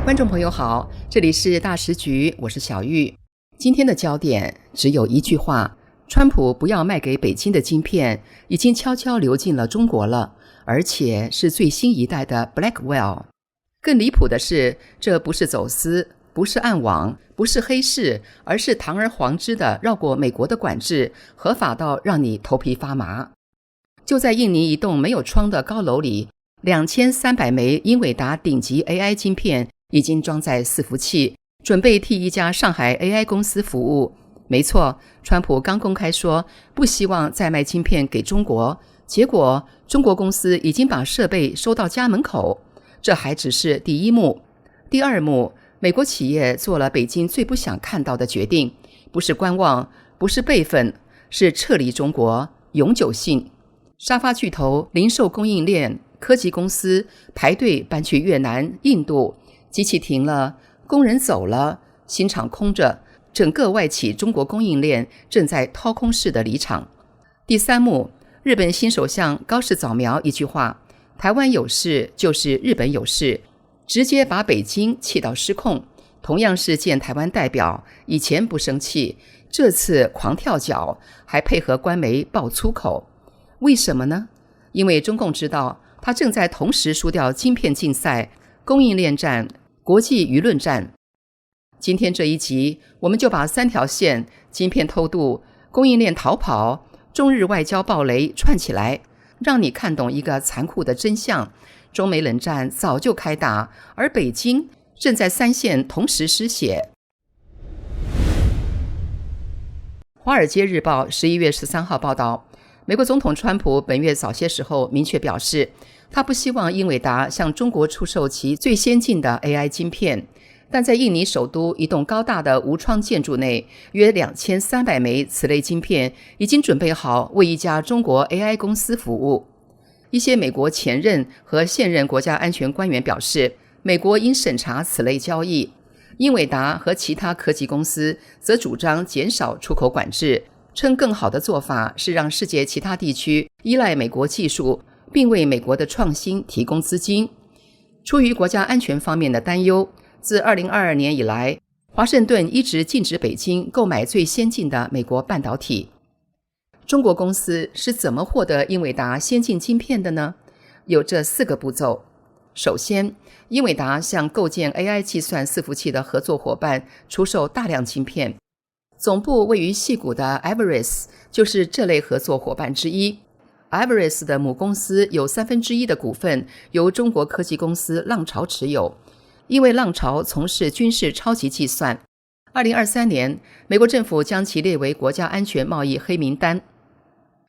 观众朋友好，这里是大时局，我是小玉。今天的焦点只有一句话：川普不要卖给北京的晶片已经悄悄流进了中国了，而且是最新一代的 Blackwell。 更离谱的是，这不是走私，不是暗网，不是黑市，而是堂而皇之的绕过美国的管制，合法到让你头皮发麻。就在印尼一栋没有窗的高楼里，2300枚英伟达顶级 AI 晶片已经装在伺服器，准备替一家上海 AI 公司服务。没错，川普刚公开说不希望再卖晶片给中国，结果中国公司已经把设备收到家门口。这还只是第一幕。第二幕，美国企业做了北京最不想看到的决定，不是观望，不是备份，是撤离中国，永久性。沙发巨头、零售供应链、科技公司排队搬去越南、印度，机器停了，工人走了，新厂空着，整个外企中国供应链正在掏空式的离场。第三幕，日本新首相高市早苗一句话：台湾有事就是日本有事，直接把北京气到失控。同样是见台湾代表，以前不生气，这次狂跳脚，还配合官媒爆粗口。为什么呢？因为中共知道他正在同时输掉晶片竞赛、供应链战、国际舆论战。今天这一集，我们就把3条线：晶片偷渡、供应链逃跑、中日外交暴雷串起来，让你看懂一个残酷的真相：中美冷战早就开打，而北京正在3线同时失血。华尔街日报11月13号报道，美国总统川普本月早些时候明确表示，他不希望英伟达向中国出售其最先进的 AI 晶片，但在印尼首都一栋高大的无窗建筑内，约2300枚此类晶片已经准备好为一家中国 AI 公司服务。一些美国前任和现任国家安全官员表示，美国应审查此类交易。英伟达和其他科技公司则主张减少出口管制，称更好的做法是让世界其他地区依赖美国技术，并为美国的创新提供资金。出于国家安全方面的担忧，自2022年以来，华盛顿一直禁止北京购买最先进的美国半导体。中国公司是怎么获得英伟达先进晶片的呢？有这4个步骤。首先，英伟达向构建 AI 计算伺服器的合作伙伴出售大量晶片，总部位于矽谷的 Everest 就是这类合作伙伴之一。Everest 的母公司有1/3的股份由中国科技公司浪潮持有，因为浪潮从事军事超级计算。2023年，美国政府将其列为国家安全贸易黑名单。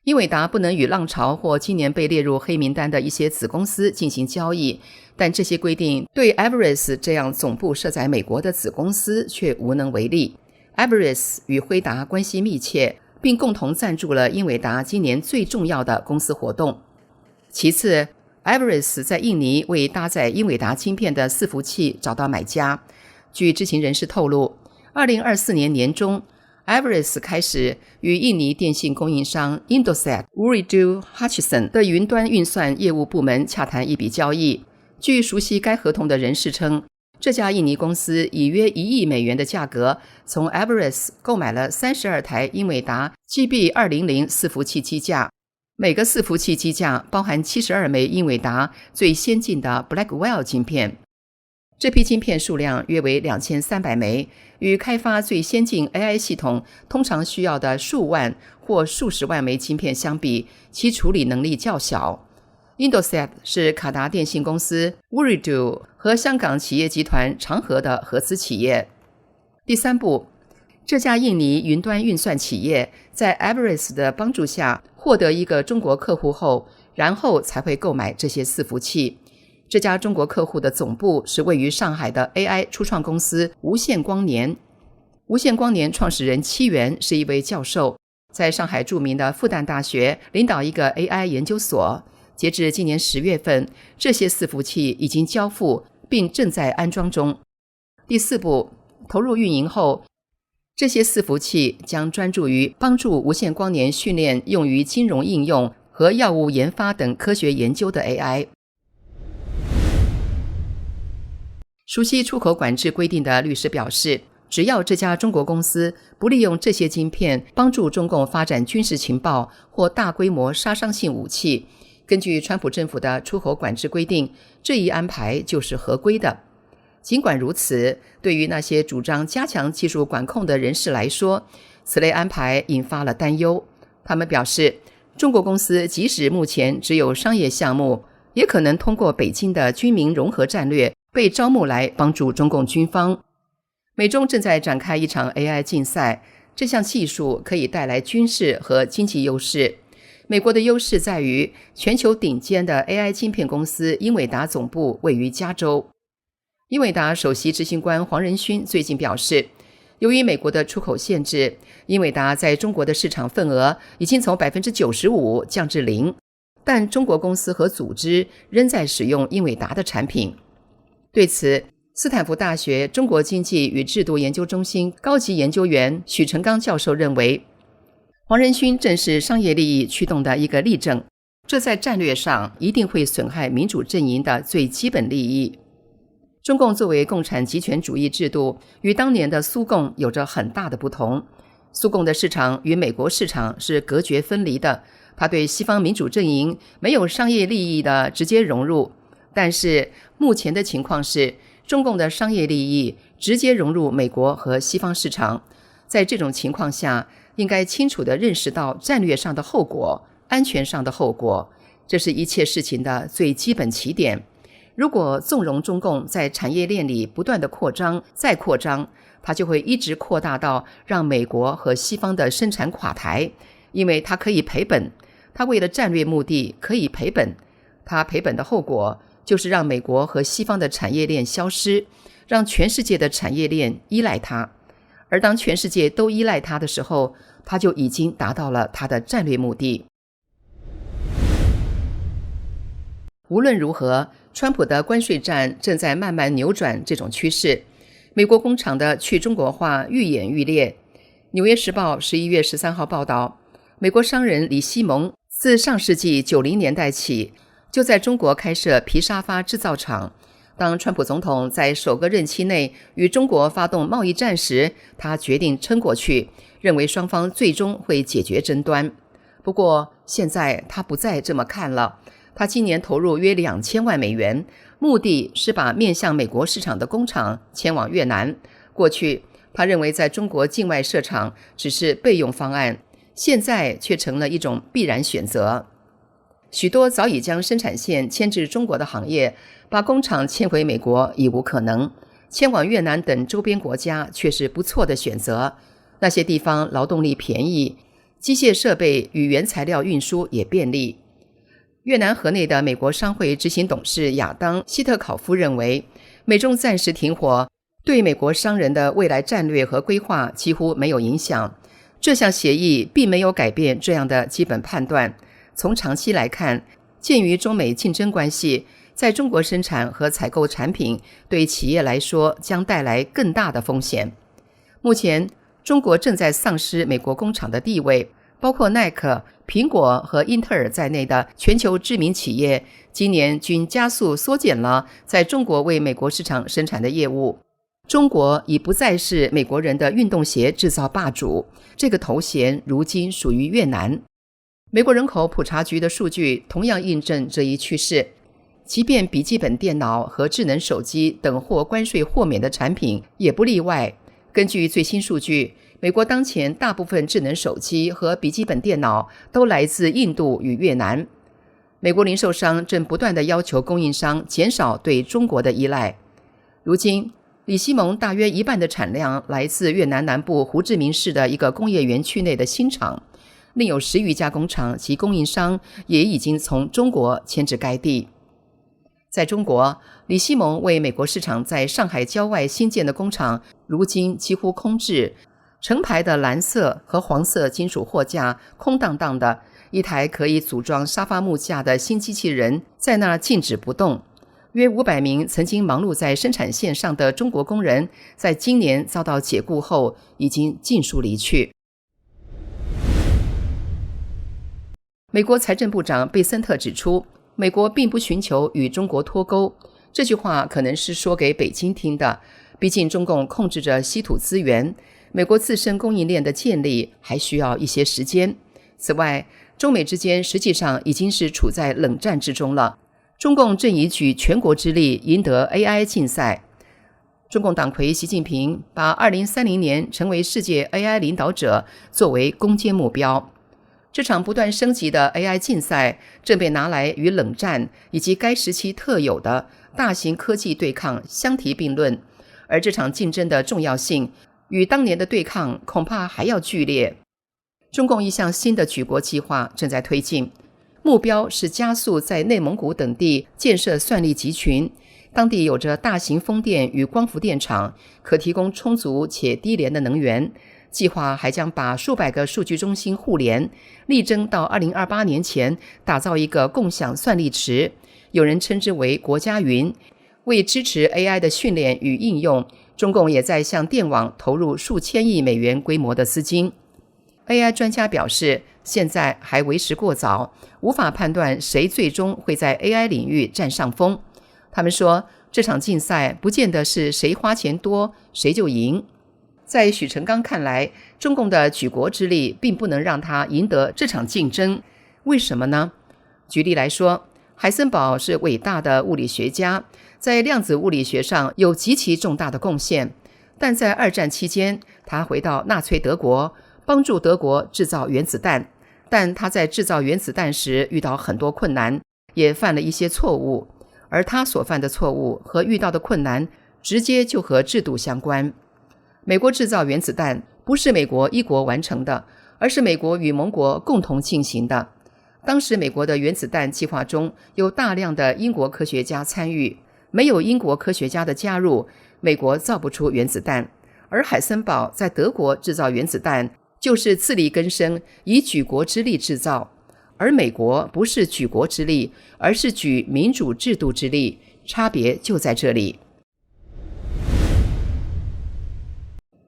英伟达不能与浪潮或今年被列入黑名单的一些子公司进行交易，但这些规定对 Everest 这样总部设在美国的子公司却无能为力。Everest 与辉达关系密切，并共同赞助了英伟达今年最重要的公司活动。其次， Everest 在印尼为搭载英伟达晶片的伺服器找到买家。据知情人士透露，2024年年中Everest 开始与印尼电信供应商 Indosat Ooredoo Hutchison 的云端运算业务部门洽谈一笔交易。据熟悉该合同的人士称，这家印尼公司以约1亿美元的价格从 Everest 购买了32台英伟达 GB200 伺服器机架，每个伺服器机架包含72枚英伟达最先进的 Blackwell 晶片。这批晶片数量约为2300枚，与开发最先进 AI 系统通常需要的数万或数十万枚晶片相比，其处理能力较小。Indosat 是卡达电信公司 Ooredoo 和香港企业集团长和的合资企业。第三步，这家印尼云端运算企业在 Everest 的帮助下获得一个中国客户后，然后才会购买这些伺服器。这家中国客户的总部是位于上海的 AI 初创公司无线光年。无线光年创始人戚元是一位教授，在上海著名的复旦大学领导一个 AI 研究所。截至今年10月份，这些伺服器已经交付并正在安装中。第4步，投入运营后，这些伺服器将专注于帮助无线光年训练用于金融应用和药物研发等科学研究的 AI。熟悉出口管制规定的律师表示，只要这家中国公司不利用这些晶片帮助中共发展军事情报或大规模杀伤性武器，根据川普政府的出口管制规定，这一安排就是合规的。尽管如此，对于那些主张加强技术管控的人士来说，此类安排引发了担忧。他们表示，中国公司即使目前只有商业项目，也可能通过北京的军民融合战略被招募来帮助中共军方。美中正在展开一场 AI 竞赛，这项技术可以带来军事和经济优势。美国的优势在于全球顶尖的 AI 晶片公司英伟达总部位于加州。英伟达首席执行官黄仁勋最近表示，由于美国的出口限制，英伟达在中国的市场份额已经从 95% 降至0%，但中国公司和组织仍在使用英伟达的产品。对此，斯坦福大学中国经济与制度研究中心高级研究员许成刚教授认为，黄仁勋正是商业利益驱动的一个例证，这在战略上一定会损害民主阵营的最基本利益。中共作为共产极权主义制度，与当年的苏共有着很大的不同。苏共的市场与美国市场是隔绝分离的，它对西方民主阵营没有商业利益的直接融入。但是目前的情况是，中共的商业利益直接融入美国和西方市场。在这种情况下，应该清楚地认识到战略上的后果、安全上的后果，这是一切事情的最基本起点。如果纵容中共在产业链里不断的扩张再扩张，它就会一直扩大到让美国和西方的生产垮台，因为它可以赔本，它为了战略目的可以赔本，它赔本的后果就是让美国和西方的产业链消失，让全世界的产业链依赖它。而当全世界都依赖它的时候，它就已经达到了它的战略目的。无论如何，川普的关税战正在慢慢扭转这种趋势。美国工厂的去中国化愈演愈烈。纽约时报11月13号报道，美国商人李希蒙自上世纪90年代起就在中国开设皮沙发制造厂。当川普总统在首个任期内与中国发动贸易战时，他决定撑过去，认为双方最终会解决争端。不过现在他不再这么看了。他今年投入约2000万美元，目的是把面向美国市场的工厂迁往越南。过去他认为在中国境外设厂只是备用方案，现在却成了一种必然选择。许多早已将生产线迁至中国的行业，把工厂迁回美国已无可能，迁往越南等周边国家却是不错的选择。那些地方劳动力便宜，机械设备与原材料运输也便利。越南河内的美国商会执行董事亚当·希特考夫认为，美中暂时停火对美国商人的未来战略和规划几乎没有影响。这项协议并没有改变这样的基本判断。从长期来看，鉴于中美竞争关系，在中国生产和采购产品对企业来说将带来更大的风险。目前，中国正在丧失美国工厂的地位，包括耐克、苹果和英特尔在内的全球知名企业今年均加速缩减了在中国为美国市场生产的业务。中国已不再是美国人的运动鞋制造霸主，这个头衔如今属于越南。美国人口普查局的数据同样印证这一趋势，即便笔记本电脑和智能手机等获关税豁免的产品也不例外。根据最新数据，美国当前大部分智能手机和笔记本电脑都来自印度与越南。美国零售商正不断地要求供应商减少对中国的依赖。如今，李希蒙大约一半的产量来自越南南部胡志明市的一个工业园区内的新厂，另有10余家工厂及供应商也已经从中国迁至该地。在中国，李希蒙为美国市场在上海郊外新建的工厂如今几乎空置，成排的蓝色和黄色金属货架空荡荡的，一台可以组装沙发木架的新机器人在那静止不动。约500名曾经忙碌在生产线上的中国工人，在今年遭到解雇后已经尽数离去。美国财政部长贝森特指出，美国并不寻求与中国脱钩，这句话可能是说给北京听的，毕竟中共控制着稀土资源，美国自身供应链的建立还需要一些时间。此外，中美之间实际上已经是处在冷战之中了。中共正以举全国之力赢得 AI 竞赛。中共党魁习近平把2030年成为世界 AI 领导者作为攻坚目标。这场不断升级的 AI 竞赛正被拿来与冷战以及该时期特有的大型科技对抗相提并论，而这场竞争的重要性与当年的对抗恐怕还要剧烈。中共一项新的举国计划正在推进，目标是加速在内蒙古等地建设算力集群，当地有着大型风电与光伏电厂，可提供充足且低廉的能源。计划还将把数百个数据中心互联，力争到2028年前打造一个共享算力池，有人称之为国家云。为支持 AI 的训练与应用，中共也在向电网投入数千亿美元规模的资金。AI 专家表示，现在还为时过早，无法判断谁最终会在 AI 领域占上风。他们说，这场竞赛不见得是谁花钱多谁就赢。在许成刚看来，中共的举国之力并不能让他赢得这场竞争。为什么呢？举例来说，海森堡是伟大的物理学家，在量子物理学上有极其重大的贡献，但在二战期间，他回到纳粹德国，帮助德国制造原子弹，但他在制造原子弹时遇到很多困难，也犯了一些错误，而他所犯的错误和遇到的困难直接就和制度相关。美国制造原子弹不是美国一国完成的，而是美国与盟国共同进行的。当时美国的原子弹计划中有大量的英国科学家参与，没有英国科学家的加入，美国造不出原子弹。而海森堡在德国制造原子弹就是自力更生，以举国之力制造，而美国不是举国之力，而是举民主制度之力，差别就在这里。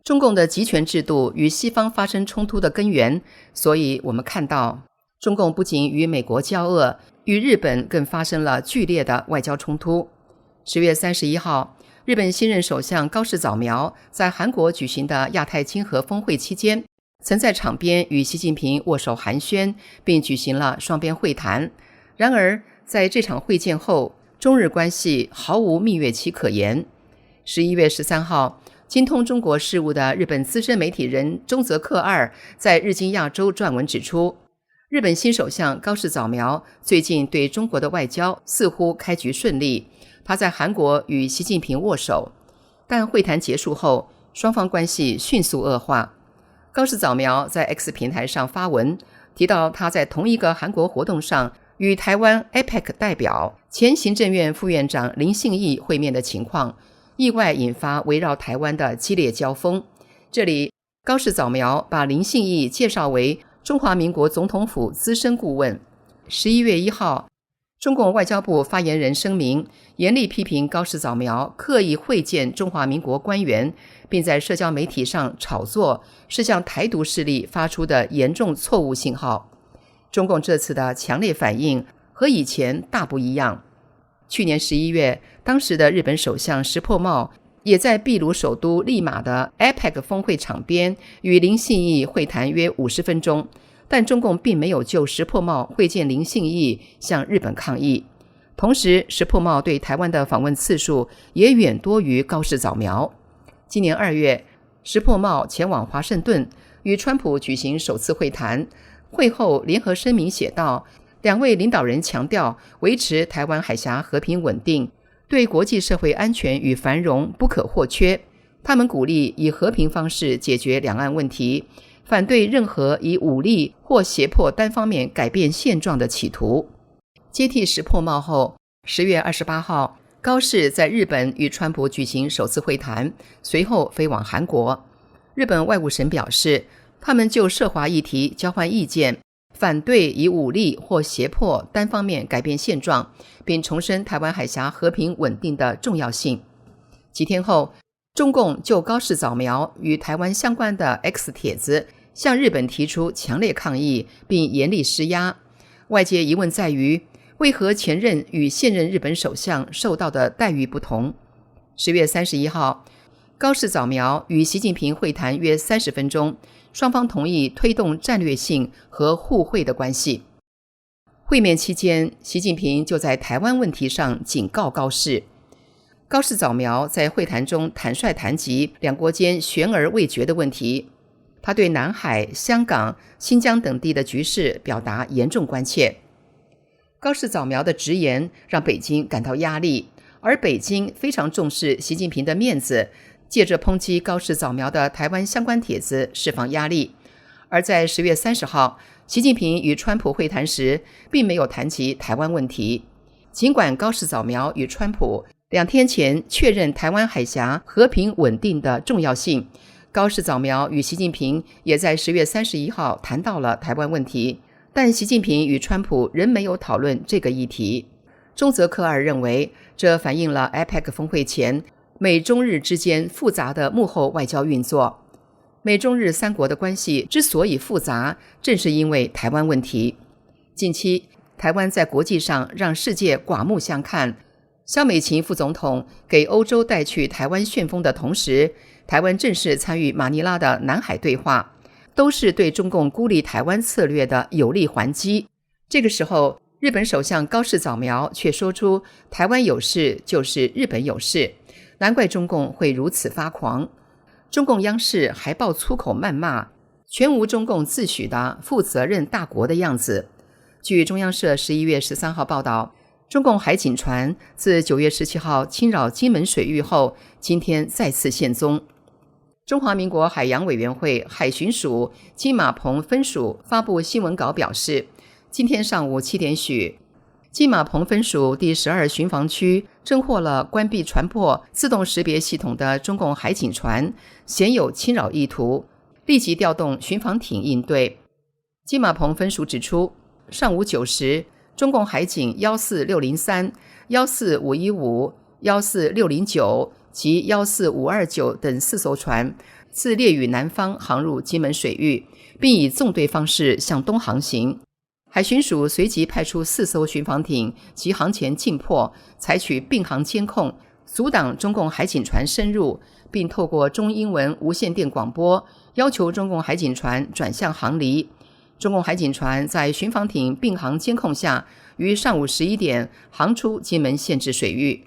中共的集权制度与西方发生冲突的根源，所以我们看到，中共不仅与美国交恶，与日本更发生了剧烈的外交冲突。10月31号，日本新任首相高市早苗在韩国举行的亚太经合峰会期间，曾在场边与习近平握手寒暄，并举行了双边会谈。然而，在这场会见后，中日关系毫无蜜月期可言。11月13号，精通中国事务的日本资深媒体人中泽克二在日经亚洲撰文指出，日本新首相高市早苗最近对中国的外交似乎开局顺利，他在韩国与习近平握手，但会谈结束后，双方关系迅速恶化。高市早苗在 X 平台上发文，提到他在同一个韩国活动上与台湾 APEC 代表前行政院副院长林信义会面的情况，意外引发围绕台湾的激烈交锋。这里，高市早苗把林信义介绍为中华民国总统府资深顾问。11月1号，中共外交部发言人声明，严厉批评高市早苗刻意会见中华民国官员，并在社交媒体上炒作，是向台独势力发出的严重错误信号。中共这次的强烈反应和以前大不一样。去年11月，当时的日本首相石破茂也在秘鲁首都利马的 APEC 峰会场边与林信义会谈约50分钟，但中共并没有就石破茂会见林信义向日本抗议。同时，石破茂对台湾的访问次数也远多于高市早苗。今年2月，石破茂前往华盛顿与川普举行首次会谈，会后联合声明写道，两位领导人强调维持台湾海峡和平稳定，对国际社会安全与繁荣不可或缺。他们鼓励以和平方式解决两岸问题，反对任何以武力或胁迫单方面改变现状的企图。接替石破茂后，10月28号，高市在日本与川普举行首次会谈，随后飞往韩国。日本外务省表示，他们就涉华议题交换意见，反对以武力或胁迫单方面改变现状，并重申台湾海峡和平稳定的重要性。几天后，中共就高市早苗与台湾相关的 X 帖子向日本提出强烈抗议，并严厉施压。外界疑问在于，为何前任与现任日本首相受到的待遇不同？10月31号，高市早苗与习近平会谈约30分钟，双方同意推动战略性和互惠的关系。会面期间，习近平就在台湾问题上警告高市。高市早苗在会谈中坦率谈及两国间悬而未决的问题，他对南海、香港、新疆等地的局势表达严重关切。高市早苗的直言让北京感到压力，而北京非常重视习近平的面子，借着抨击高市早苗的台湾相关帖子释放压力。而在10月30号，习近平与川普会谈时并没有谈及台湾问题。尽管高市早苗与川普2天前确认台湾海峡和平稳定的重要性，高市早苗与习近平也在10月31号谈到了台湾问题，但习近平与川普仍没有讨论这个议题。中泽克二认为，这反映了 APEC 峰会前美中日之间复杂的幕后外交运作。美中日3国的关系之所以复杂，正是因为台湾问题。近期，台湾在国际上让世界刮目相看。萧美琴副总统给欧洲带去台湾旋风的同时，台湾正式参与马尼拉的南海对话，都是对中共孤立台湾策略的有力还击。这个时候，日本首相高市早苗却说出台湾有事就是日本有事，难怪中共会如此发狂。中共央视还爆粗口谩骂，全无中共自诩的负责任大国的样子。据中央社11月13号报道，中共海警船自9月17号侵扰金门水域后，今天再次现踪。中华民国海洋委员会海巡署金马棚分署发布新闻稿表示，今天上午7点许，金马棚分署第12巡防区侦获了关闭船舶自动识别系统的中共海警船，显有侵扰意图，立即调动巡防艇应对。金马棚分署指出，上午9时，中共海警14603、14515、14609及14529等4艘船自烈屿南方航入金门水域，并以纵队方式向东航行。海巡署随即派出4艘巡防艇及航前进迫，采取并航监控，阻挡中共海警船深入，并透过中英文无线电广播要求中共海警船转向航离。中共海警船在巡防艇并航监控下，于上午11点航出金门限制水域。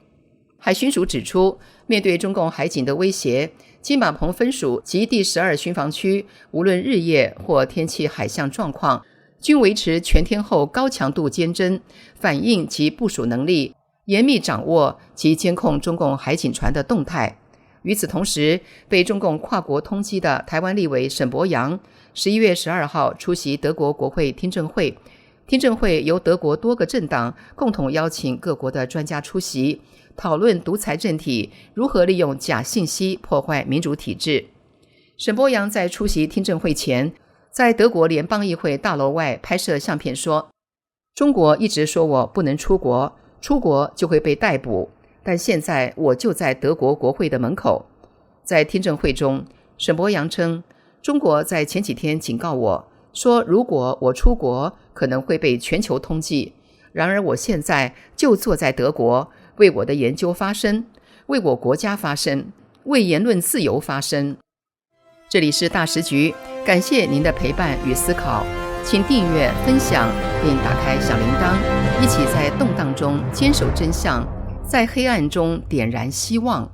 海巡署指出，面对中共海警的威胁，金马棚分署及第12巡防区无论日夜或天气海象状况，均维持全天候高强度监侦、反应及部署能力，严密掌握及监控中共海警船的动态。与此同时，被中共跨国通缉的台湾立委沈伯洋11月12号出席德国国会听证会，听证会由德国多个政党共同邀请各国的专家出席，讨论独裁政体如何利用假信息破坏民主体制。沈伯洋在出席听证会前，在德国联邦议会大楼外拍摄相片说，中国一直说我不能出国，出国就会被逮捕，但现在我就在德国国会的门口。在听证会中，沈伯洋称，中国在前几天警告我说，如果我出国可能会被全球通缉，然而我现在就坐在德国，为我的研究发声，为我国家发声，为言论自由发声。这里是大时局，感谢您的陪伴与思考，请订阅、分享并打开小铃铛，一起在动荡中坚守真相，在黑暗中点燃希望。